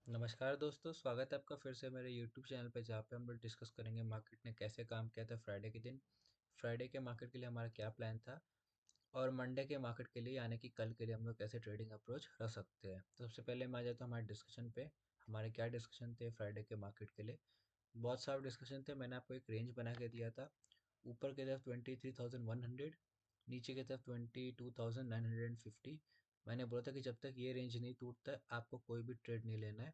नमस्कार दोस्तों, स्वागत है आपका फिर से मेरे यूट्यूब चैनल पे जहाँ पे हम लोग डिस्कस करेंगे मार्केट ने कैसे काम किया था फ्राइडे के दिन। फ्राइडे के मार्केट के लिए हमारा क्या प्लान था और मंडे के मार्केट के लिए यानी कि कल के लिए हम लोग कैसे ट्रेडिंग अप्रोच रख सकते हैं। तो सबसे पहले मैं आ जाता हूँ हमारे डिस्कशन पे। हमारे क्या डिस्कशन थे फ्राइडे के मार्केट के लिए। बहुत सारे डिस्कशन थे। मैंने आपको एक रेंज बना के दिया था। ऊपर की तरफ 23,100, नीचे की तरफ 22,950। मैंने बोला था कि जब तक ये रेंज नहीं टूटता है आपको कोई भी ट्रेड नहीं लेना है।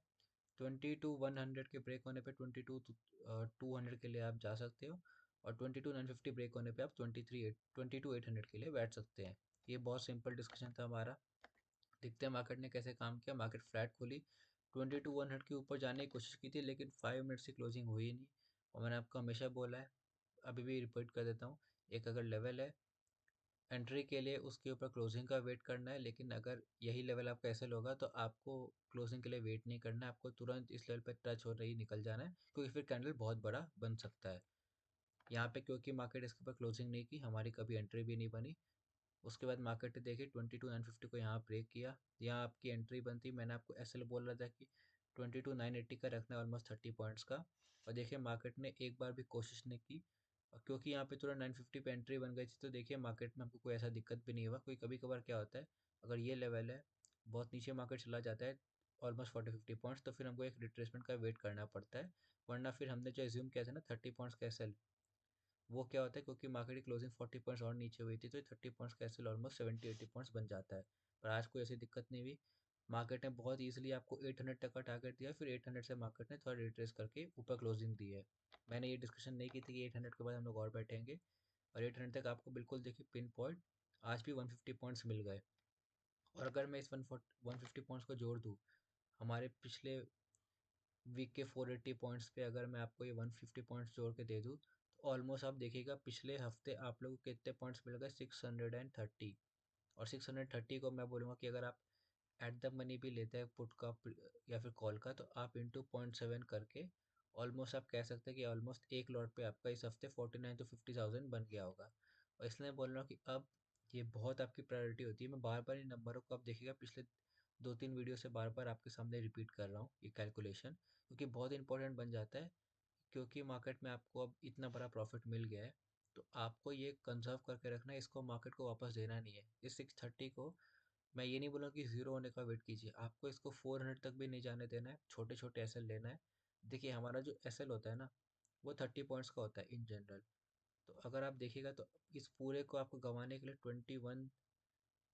22,100 के ब्रेक होने पे 22,200 के लिए आप जा सकते हो, और 22,950 ब्रेक होने पे आप 22,800 के लिए बैठ सकते हैं। ये बहुत सिंपल डिस्कशन था हमारा। देखते हैं मार्केट ने कैसे काम किया। मार्केट फ्लैट खुली, 22,100 के ऊपर जाने की कोशिश की थी लेकिन 5 मिनट से क्लोजिंग हुई नहीं। और मैंने आपको हमेशा बोला है, अभी भी रिपीट कर देता हूँ, एक अगर लेवल है एंट्री के लिए उसके ऊपर क्लोजिंग का वेट करना है, लेकिन अगर यही लेवल आपका एसएल होगा तो आपको क्लोजिंग के लिए वेट नहीं करना है। आपको तुरंत इस लेवल पर टच हो रही निकल जाना है, क्योंकि फिर कैंडल बहुत बड़ा बन सकता है। यहाँ पे क्योंकि मार्केट इसके ऊपर क्लोजिंग नहीं की, हमारी कभी एंट्री भी नहीं बनी। उसके बाद मार्केट ने देखी 22,950 को यहाँ ब्रेक किया, यहाँ आपकी एंट्री बनती। मैंने आपको एसएल बोल रहा था कि 22,980 का रखना है, ऑलमोस्ट 30 पॉइंट्स का। और देखिए मार्केट ने एक बार भी कोशिश नहीं की, और क्योंकि यहाँ पे तुरंत 950 पे एंट्री बन गई थी तो देखिए मार्केट में आपको कोई ऐसा दिक्कत भी नहीं हुआ। कोई कभी कभार क्या होता है, अगर ये लेवल है, बहुत नीचे मार्केट चला जाता है ऑलमोस्ट 40-50 पॉइंट्स, तो फिर हमको एक रिट्रेसमेंट का वेट करना पड़ता है। वरना फिर हमने जो एज्यूम किया था ना 30 पॉइंट्स का एसएल, वो क्या होता है, क्योंकि मार्केट की क्लोजिंग 40 पॉइंट्स और नीचे हुई थी तो 30 पॉइंट्स कैसल ऑलमोस्ट 70-80 पॉइंट्स बन जाता है। पर आज कोई ऐसी दिक्कत नहीं हुई। मार्केट ने बहुत ईजिली आपको 800 तक का टारगेट दिया, फिर 800 से मार्केट ने थोड़ा रिट्रेस करके ऊपर क्लोजिंग दी है। मैंने ये डिस्कशन नहीं की थी कि 800 के बाद हम लोग और बैठेंगे, और 800 तक आपको बिल्कुल देखिए पिन पॉइंट आज भी 150 पॉइंट्स मिल गए। और अगर मैं इस 150 पॉइंट्स को जोड़ दूँ हमारे पिछले वीक के 480 पॉइंट्स पे, अगर मैं आपको ये 150 पॉइंट्स जोड़ के दे दूँ तो ऑलमोस्ट आप देखिएगा पिछले हफ्ते आप लोगों को कितने पॉइंट्स मिल गए, 630। और 630 को मैं बोलूँगा कि अगर आप एट द मनी भी लेते हैं पुट का या फिर कॉल का, तो आप इंटू 0.7 करके ऑलमोस्ट आप कह सकते हैं कि ऑलमोस्ट एक लॉट पे आपका इस हफ्ते 49 to 50,000 बन गया होगा। और इसलिए मैं बोल रहा हूँ कि अब ये बहुत आपकी प्रायोरिटी होती है। मैं बार बार इन नंबरों को आप देखिएगा पिछले 2-3 वीडियो से बार बार आपके सामने रिपीट कर रहा हूँ ये कैलकुलेशन, क्योंकि बहुत इंपॉर्टेंट बन जाता है। क्योंकि मार्केट में आपको अब इतना बड़ा प्रॉफिट मिल गया है, तो आपको ये कंजर्व करके रखना है, इसको मार्केट को वापस देना नहीं है। इस 630 को मैं ये नहीं बोला कि ज़ीरो होने का वेट कीजिए, आपको इसको 400 तक भी नहीं जाने देना है, छोटे छोटे एसएल लेना है। देखिए हमारा जो एसएल होता है ना, वो 30 पॉइंट्स का होता है इन जनरल। तो अगर आप देखिएगा तो इस पूरे को आपको गंवाने के लिए 21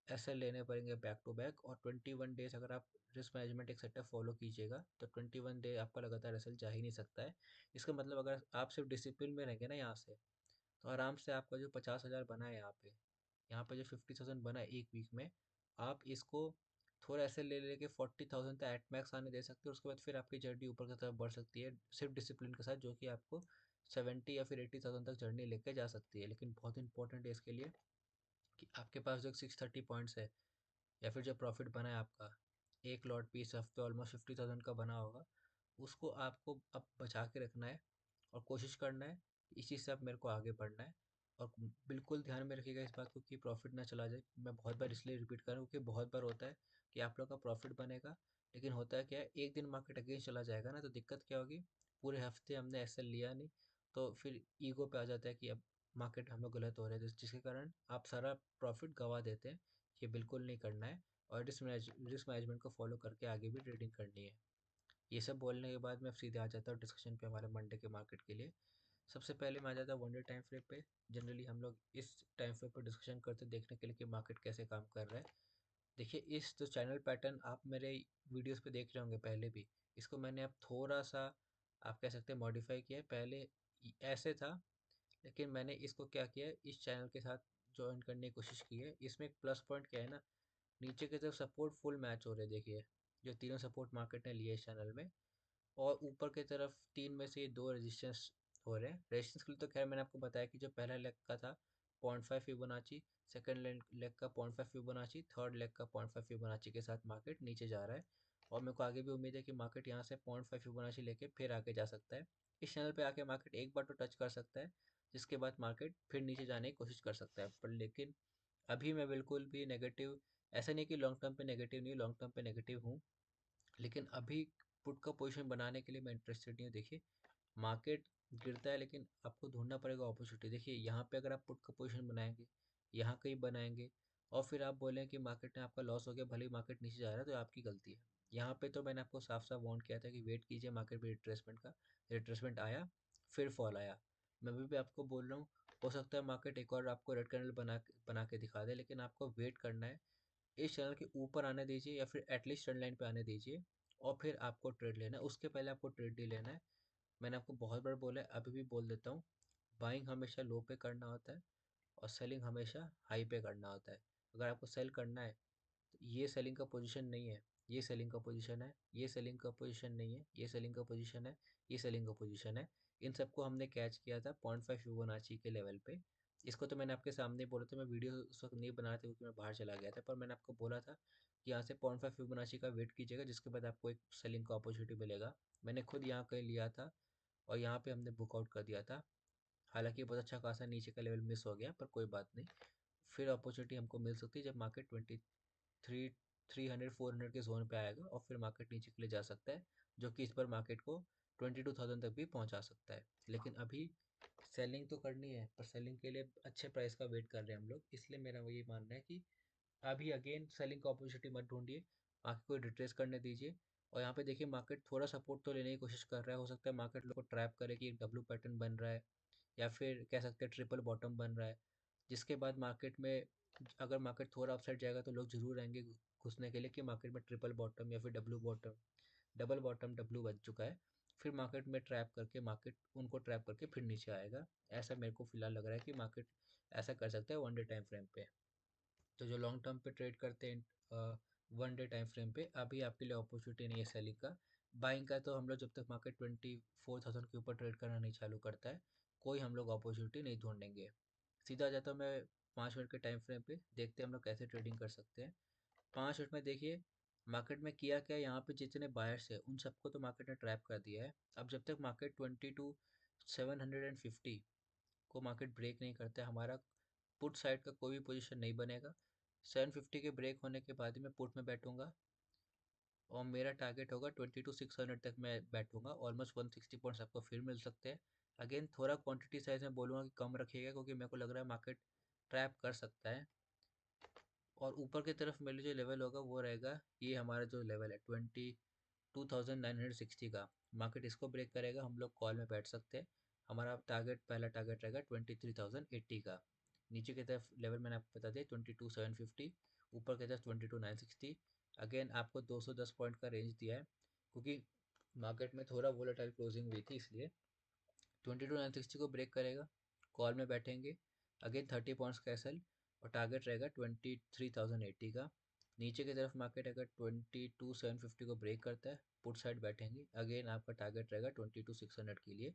एसएल लेने पड़ेंगे बैक टू बैक, और 21 डेज अगर आप रिस्क मैनेजमेंट एक सेटअप फॉलो कीजिएगा तो 21 डे आपका लगातार एसएल जा ही नहीं सकता है। इसका मतलब अगर आप सिर्फ डिसिप्लिन में रहेंगे ना यहाँ से, तो आराम से आपका जो 50,000 बना है यहाँ पे जो 50,000 बना है एक वीक में, आप इसको थोड़ा ऐसे ले लेके 40,000 तक एट मैक्स आने दे सकते हो। उसके बाद फिर आपकी जर्नी ऊपर की तरफ बढ़ सकती है सिर्फ डिसिप्लिन के साथ, जो कि आपको 70 या फिर 80,000 तक जर्नी लेके जा सकती है। लेकिन बहुत इंपॉर्टेंट है इसके लिए कि आपके पास जो 630 पॉइंट्स है या फिर जो प्रॉफिट बना है आपका, एक लॉट पीस हफ्ते ऑलमोस्ट 50,000 का बना होगा, उसको आपको अब बचा के रखना है। और कोशिश करना है कि इसी से अब मेरे को आगे बढ़ना है। और बिल्कुल ध्यान में रखिएगा इस बात को कि प्रॉफिट ना चला जाए। मैं बहुत बार इसलिए रिपीट कर रहा हूँ क्योंकि बहुत बार होता है कि आप लोग का प्रॉफिट बनेगा, लेकिन होता है क्या है, एक दिन मार्केट अगेंस्ट चला जाएगा ना तो दिक्कत क्या होगी, पूरे हफ्ते हमने ऐसे लिया नहीं, तो फिर ईगो पे आ जाता है कि अब मार्केट हम लोग गलत हो रहे हैं, जिसके कारण आप सारा प्रॉफिट गवा देते हैं। ये बिल्कुल नहीं करना है, और रिस्क मैनेजमेंट को फॉलो करके आगे भी ट्रेडिंग करनी है। ये सब बोलने के बाद मैं अब सीधे आ जाता हूँ डिस्कशन पे हमारे मंडे के मार्केट के लिए। सबसे पहले मैं आ जाता हूँ वन डे टाइम फ्रेम पे। जनरली हम लोग इस टाइम फ्रेम पर डिस्कशन करते हैं देखने के लिए कि मार्केट कैसे काम कर रहा है। देखिए इस जो चैनल पैटर्न आप मेरे वीडियोस पे देख रहे होंगे पहले भी, इसको मैंने अब थोड़ा सा आप कह सकते हैं मॉडिफाई किया है। पहले ऐसे था, लेकिन मैंने इसको क्या किया है, इस चैनल के साथ ज्वाइन करने की कोशिश की है। इसमें एक प्लस पॉइंट क्या है ना, नीचे की तरफ सपोर्ट फुल मैच हो रहे हैं देखिए, जो तीनों सपोर्ट मार्केट ने लिए इस चैनल में। और ऊपर की तरफ तीन में से दो रेजिस्टेंस हो रहे हैं। रेजिस्टेंस के लिए तो खैर मैंने आपको बताया कि जो पहला लेग का था 0.5 फिबोनाची, सेकंड लेग का 0.5 फिबोनाची, थर्ड लेग का 0.5 फिबोनाची के साथ मार्केट नीचे जा रहा है। और मेरे को आगे भी उम्मीद है कि मार्केट यहाँ से 0.5 फिबोनाची लेके फिर आगे जा सकता है। इस चैनल पे आके मार्केट एक बार तो टच कर सकता है, जिसके बाद मार्केट फिर नीचे जाने की कोशिश कर सकता है। पर लेकिन अभी मैं बिल्कुल भी नेगेटिव, ऐसा नहीं कि लॉन्ग टर्म पे नेगेटिव नहीं, लॉन्ग टर्म पे नेगेटिव हूँ, लेकिन अभी पुट का पोजीशन बनाने के लिए मैं इंटरेस्टेड नहीं हूँ। देखिए, मार्केट गिरता है लेकिन आपको ढूंढना पड़ेगा अपॉर्चुनिटी। देखिए यहाँ पे अगर आप पुट का पोजीशन बनाएंगे, यहाँ कहीं बनाएंगे, और फिर आप बोलें कि मार्केट में आपका लॉस हो गया, भले ही मार्केट नीचे जा रहा है, तो आपकी गलती है। यहाँ पे तो मैंने आपको साफ साफ वार्न किया था कि वेट कीजिए मार्केट में रिट्रेसमेंट का। रिट्रेसमेंट आया, फिर फॉल आया। मैं अभी भी आपको बोल रहा हूँ, हो सकता है मार्केट एक और आपको रेड कैंडल बना के दिखा दे, लेकिन आपको वेट करना है। इस चैनल के ऊपर आने दीजिए या फिर एटलीस्ट ट्रेंड लाइन पे आने दीजिए, और फिर आपको ट्रेड लेना है। उसके पहले आपको ट्रेड नहीं लेना है। मैंने आपको बहुत बार बोला है, अभी भी बोल देता हूँ, बाइंग हमेशा लो पे करना होता है और सेलिंग हमेशा हाई पे करना होता है। अगर आपको सेल करना है तो ये सेलिंग का पोजीशन नहीं है, ये सेलिंग का पोजीशन है, ये सेलिंग का पोजीशन नहीं है, ये सेलिंग का पोजीशन है, ये सेलिंग का पोजीशन है। इन सबको हमने कैच किया था 0.5 फिबोनाची के लेवल पे। इसको तो मैंने आपके सामने ही बोला था, मैं वीडियो उस वक्त नहीं बना रहा था क्योंकि मैं बाहर चला गया था, पर मैंने आपको बोला था कि यहाँ से 0.5 फिबोनाची का वेट कीजिएगा, जिसके बाद आपको एक सेलिंग का अपॉर्चुनिटी मिलेगा। मैंने खुद यहाँ कहीं लिया था और यहाँ पे हमने बुकआउट कर दिया था। हालांकि बहुत अच्छा खासा नीचे का लेवल मिस हो गया, पर कोई बात नहीं। फिर अपॉर्चुनिटी हमको मिल सकती है जब मार्केट 300 400 के जोन पे आएगा, और फिर मार्केट नीचे के लिए जा सकता है, जो कि इस पर मार्केट को 22,000 तक भी पहुंचा सकता है। लेकिन अभी सेलिंग तो करनी है, पर सेलिंग के लिए अच्छे प्राइस का वेट कर रहे हैं हम लोग। इसलिए मेरा वही मानना है कि अभी अगेन सेलिंग का अपॉर्चुनिटी मत ढूंढिए, मार्केट को रिट्रेस करने दीजिए। और यहाँ पे देखिए मार्केट थोड़ा सपोर्ट तो लेने की कोशिश कर रहा है। हो सकता है मार्केट लोग को ट्रैप करे कि एक डब्ल्यू पैटर्न बन रहा है, या फिर कह सकते हैं ट्रिपल बॉटम बन रहा है, जिसके बाद मार्केट में अगर मार्केट थोड़ा अपसाइड जाएगा तो लोग जरूर आएंगे घुसने के लिए कि मार्केट में ट्रिपल बॉटम या फिर W bottom, double bottom W बन चुका है। फिर मार्केट में ट्रैप करके मार्केट उनको ट्रैप करके फिर नीचे आएगा। ऐसा मेरे को फिलहाल लग रहा है कि मार्केट ऐसा कर सकता है 1 डे टाइम फ्रेम पे। तो जो लॉन्ग टर्म पे ट्रेड करते हैं 1 डे टाइम फ्रेम पे, अभी आपके लिए अपॉर्चुनिटी नहीं है सेलिंग का। बाइंग का तो हम लोग जब तक मार्केट 24,000 के ऊपर ट्रेड करना नहीं चालू करता है, कोई हम लोग अपॉर्चुनिटी नहीं ढूंढेंगे। सीधा आ जाता हूँ मैं 5 मिनट के टाइम फ्रेम पे, देखते हैं हम लोग कैसे ट्रेडिंग कर सकते हैं। 5 मिनट में देखिए मार्केट में किया क्या, यहाँ पे जितने बायर्स है उन सबको तो मार्केट ने ट्रैप कर दिया है। अब जब तक मार्केट 22,750 को मार्केट ब्रेक नहीं करता है, हमारा पुट साइड का कोई भी पोजीशन नहीं बनेगा। 750 के ब्रेक होने के बाद ही मैं पुट में बैठूंगा, और मेरा टारगेट होगा 22,600 तक मैं बैठूंगा। ऑलमोस्ट 160 पॉइंट्स आपको फिर मिल सकते हैं। अगेन थोड़ा क्वांटिटी साइज में बोलूँगा कि कम रखिएगा, क्योंकि मेरे को लग रहा है मार्केट ट्रैप कर सकता है। और ऊपर की तरफ मेरे जो लेवल होगा वो रहेगा, ये हमारा जो लेवल है 22,960 का। मार्केट इसको ब्रेक करेगा, हम लोग कॉल में बैठ सकते हैं। हमारा टारगेट, पहला टारगेट रहेगा 23,080 का। नीचे की तरफ लेवल मैंने आपको बता दिया 22,750, ऊपर की तरफ 22,960। अगेन आपको 210 पॉइंट का रेंज दिया है, क्योंकि मार्केट में थोड़ा वोलेटाइल क्लोजिंग हुई थी, इसलिए 22,960 को ब्रेक करेगा, कॉल में बैठेंगे। अगेन 30 पॉइंट्स का एसएल, और टारगेट रहेगा 23,080 का। नीचे की तरफ मार्केट अगर 22,750 को ब्रेक करता है, पुट साइड बैठेंगे। अगेन आपका टारगेट रहेगा 22,600 के लिए।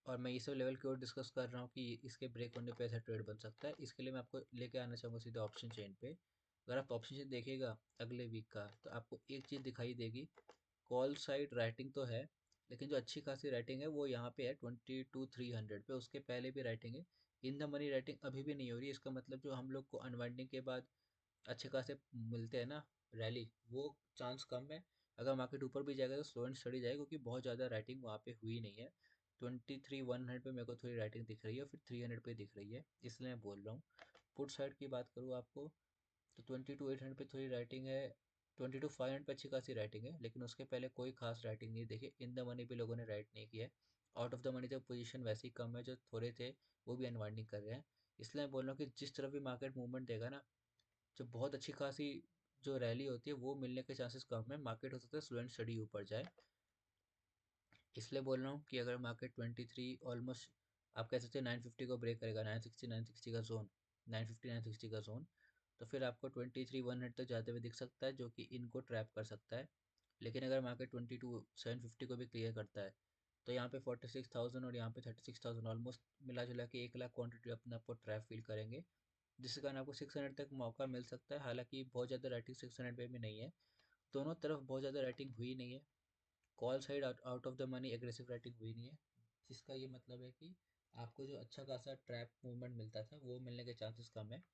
और मैं ये सब लेवल की ओर डिस्कस कर रहा हूँ कि इसके ब्रेक होने पे ऐसा ट्रेड बन सकता है। इसके लिए मैं आपको लेके आना चाहूँगा सीधे ऑप्शन चेन पे। अगर आप ऑप्शन चेन देखिएगा अगले वीक का, तो आपको एक चीज़ दिखाई देगी, कॉल साइड राइटिंग तो है, लेकिन जो अच्छी खासी राइटिंग है वो यहाँ पे है 22,300 पे। उसके पहले भी राइटिंग है। इन द मनी राइटिंग अभी भी नहीं हो रही है। इसका मतलब जो हम लोग को अनवाइंडिंग के बाद अच्छे खासे मिलते हैं ना रैली, वो चांस कम है। अगर मार्केट ऊपर भी जाएगा तो स्लो एंड स्टडी जाएगा, क्योंकि बहुत ज़्यादा राइटिंग वहाँ पे हुई नहीं है। 23,100 पे मेरे को थोड़ी राइटिंग दिख रही है, फिर 300 पे दिख रही है, इसलिए मैं बोल रहा हूँ। पुट साइड की बात करूँ आपको, तो 22,800 पे थोड़ी राइटिंग है, 22,500 पे अच्छी खासी राइटिंग है, लेकिन उसके पहले कोई खास राइटिंग नहीं। देखिए इन द मनी भी लोगों ने राइट नहीं किया है। आउट ऑफ द मनी तो पोजीशन वैसे ही कम है, जो थोड़े थे वो भी अनवाइंडिंग कर रहे हैं। इसलिए मैं बोल रहा हूँ कि जिस तरफ भी मार्केट मूवमेंट देगा ना, जो बहुत अच्छी खासी जो रैली होती है वो मिलने के चांसेस कम है। मार्केट हो सकता है स्लो एंड स्टडी ऊपर जाए। इसलिए बोल रहा हूँ कि अगर मार्केट 23 ऑलमोस्ट, आप कह सकते हैं 950 को ब्रेक करेगा, 960 का जोन, 950 960 का जोन, तो फिर आपको 23,100 तक जाते हुए दिख सकता है, जो कि इनको ट्रैप कर सकता है। लेकिन अगर मार्केट 22,750 को भी क्लियर करता है, तो यहाँ पे 46,000 और यहाँ पे 36,000, ऑलमोस्ट मिला जुला के 1 लाख क्वान्टिटी अपने आपको ट्रैप फील करेंगे, जिसके कारण आपको 600 तक मौका मिल सकता है। हालांकि बहुत ज़्यादा राइटिंग 600 पे भी नहीं है, दोनों तरफ बहुत ज़्यादा राइटिंग हुई नहीं है। Call side out of the money aggressive writing हुई नहीं है, जिसका ये मतलब है कि आपको जो अच्छा खासा ट्रैप मूवमेंट मिलता था वो मिलने के चांसेस कम है।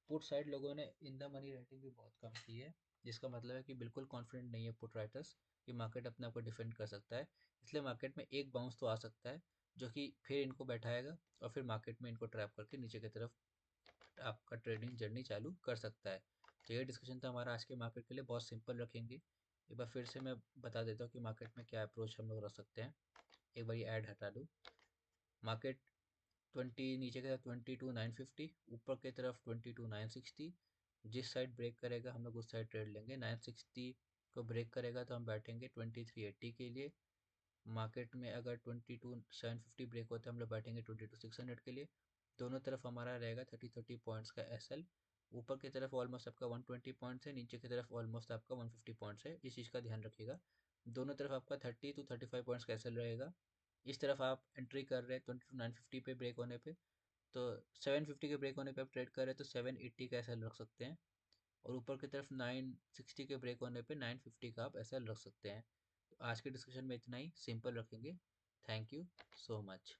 पुट साइड लोगों ने इन द मनी राइटिंग भी बहुत कम की है, जिसका मतलब है कि बिल्कुल कॉन्फिडेंट नहीं है पुट राइटर्स। कि मार्केट अपने आप को डिफेंड कर सकता है। इसलिए मार्केट में एक बाउंस तो आ सकता है जो कि फिर इनको बैठाएगा और फिर मार्केट में इनको ट्रैप करके नीचे की तरफ आपका ट्रेडिंग जर्नी चालू कर सकता है। तो ये डिस्कशन था हमारा आज के मार्केट के लिए, बहुत सिंपल रखेंगे। एक बार फिर से मैं बता देता हूँ कि मार्केट में क्या अप्रोच हम लोग रख सकते हैं। एक बार ये ऐड हटा दूँ। मार्केट 20 नीचे की तरफ 22,950, ऊपर की तरफ 22,960। जिस साइड ब्रेक करेगा हम लोग उस साइड ट्रेड लेंगे। 960 को ब्रेक करेगा तो हम बैठेंगे 2380 के लिए। मार्केट में अगर 22,750 ब्रेक होता है हम लोग बैठेंगे 22,600 के लिए। दोनों तरफ हमारा रहेगा 30 पॉइंट्स का एसएल। ऊपर की तरफ ऑलमोस्ट आपका 120 पॉइंट्स है, नीचे की तरफ ऑलमोस्ट आपका 150 पॉइंट्स है। इस चीज़ का ध्यान रखिएगा। दोनों तरफ आपका 30 to 35 पॉइंट्स का एसएल रहेगा। इस तरफ आप एंट्री कर रहे हैं 22,950 पे ब्रेक होने पे, तो 750 के ब्रेक होने पे आप ट्रेड कर रहे हैं तो 780 का एसएल रख सकते हैं। और ऊपर की तरफ 960 के ब्रेक होने पे 950 का आप एसएल रख सकते हैं। तो आज के डिस्कशन में इतना ही, सिंपल रखेंगे। Thank you so much.